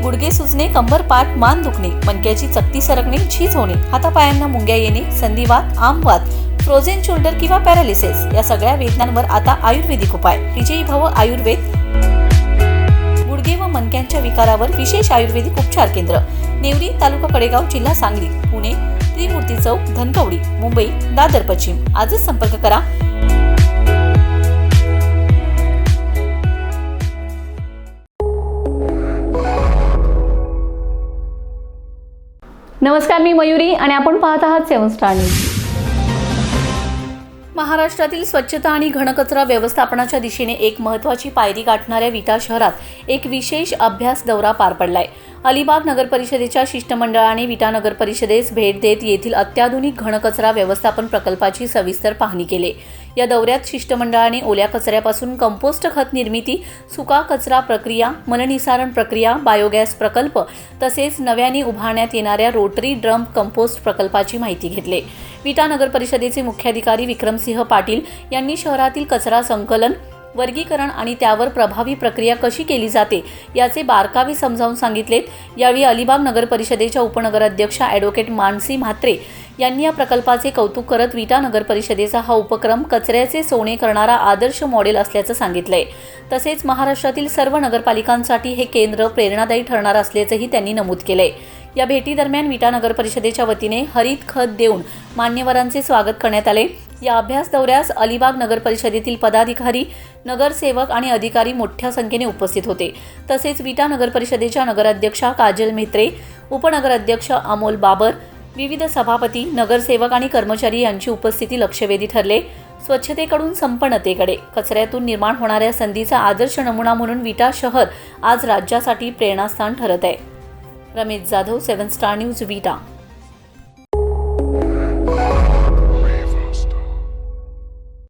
गुडघे सुजणे, कंबर पाठ मान दुखणे, मणक्याची चकती सरकणे, झीज होणे, हातापायांना मुंग्या येणे, संधिवात, आमवात, फ्रोझन शोल्डर किंवा पॅरालिसिस या सगळ्या वेदनांवर आता आयुर्वेदिक उपाय. विजयी भव आयुर्वेद. गुडघे व मणक्यांच्या विकारावर विशेष आयुर्वेदिक उपचार केंद्र. नेवरी, तालुका कडेगाव, जिल्हा सांगली. पुणे त्रिमूर्ती चौक, धनकवडी. मुंबई दादर पश्चिम. आजच संपर्क करा. नमस्कार, मी मयुरी आणि आपण पाहत आहात 7 स्टार न्यूज. महाराष्ट्रातील स्वच्छता आणि घनकचरा व्यवस्थापनाच्या दिशेने एक महत्त्वाची पायरी गाठणाऱ्या विटा शहरात एक विशेष अभ्यास दौरा पार पडलाय. अलिबाग नगर परिषदेच्या शिष्टमंडळाने विटा नगर परिषदेस भेट देत येथील अत्याधुनिक घनकचरा व्यवस्थापन प्रकल्पाची सविस्तर पाहणी केली. या दौऱ्यात शिष्टमंडळाने ओल्या कचऱ्यापासून कंपोस्ट खत निर्मिती, सुका कचरा प्रक्रिया, मलनिसारण प्रक्रिया, बायोगॅस प्रकल्प तसेच नव्याने उभारण्यात येणाऱ्या रोटरी ड्रम कंपोस्ट प्रकल्पाची माहिती घेतली. विटा नगर परिषदेचे मुख्याधिकारी विक्रमसिंह पाटील यांनी शहरातील कचरा संकलन, वर्गीकरण आणि त्यावर प्रभावी प्रक्रिया कशी केली जाते याचे बारकावे समजावून सांगितलेत. यावेळी अलिबाग नगर परिषदेच्या उपनगराध्यक्षा ॲडव्होकेट मानसी म्हात्रे यांनी या प्रकल्पाचे कौतुक करत विटा नगर परिषदेचा हा उपक्रम कचऱ्याचे सोने करणारा आदर्श मॉडेल असल्याचं सांगितलंय. तसेच महाराष्ट्रातील सर्व नगरपालिकांसाठी हे केंद्र प्रेरणादायी ठरणार असल्याचंही त्यांनी नमूद केलंय. या भेटीदरम्यान विटा नगर परिषदेच्या वतीने हरित खत देऊन मान्यवरांचे स्वागत करण्यात आले. या अभ्यास दौऱ्यास अलिबाग नगर परिषदेतील पदाधिकारी, नगरसेवक आणि अधिकारी मोठ्या संख्येने उपस्थित होते. तसेच विटा नगर परिषदेच्या नगराध्यक्षा काजल म्हेत्रे, उपनगराध्यक्ष अमोल बाबर, विविध सभापती, नगरसेवक आणि कर्मचारी यांची उपस्थिती लक्षवेधी ठरले. स्वच्छतेकडून संपन्नतेकडे, कचऱ्यातून निर्माण होणाऱ्या संधीचा आदर्श नमुना म्हणून विटा शहर आज राज्यासाठी प्रेरणास्थान ठरत आहे. रमेश जाधव, 7 स्टार न्यूज, विटा.